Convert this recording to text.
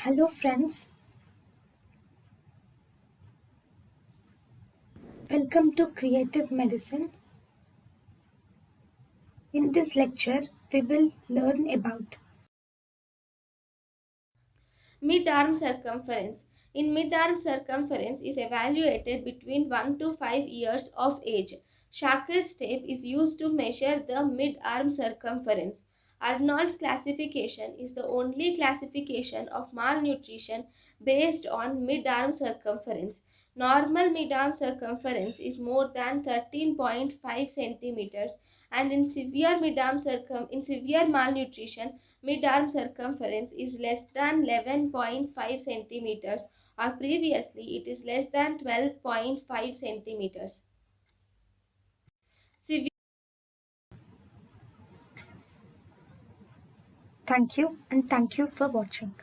Hello friends, welcome to Creative Medicine. In this lecture, we will learn about Mid-arm circumference. In mid-arm circumference is evaluated between 1 to 5 years of age. Shackel's tape is used to measure the mid-arm circumference. Arnold's classification is the only classification of malnutrition based on mid-arm circumference. Normal mid-arm circumference is more than 13.5 centimeters, and in severe malnutrition, mid-arm circumference is less than 11.5 centimeters, or previously it is less than 12.5 centimeters. Severe thank you and thank you for watching.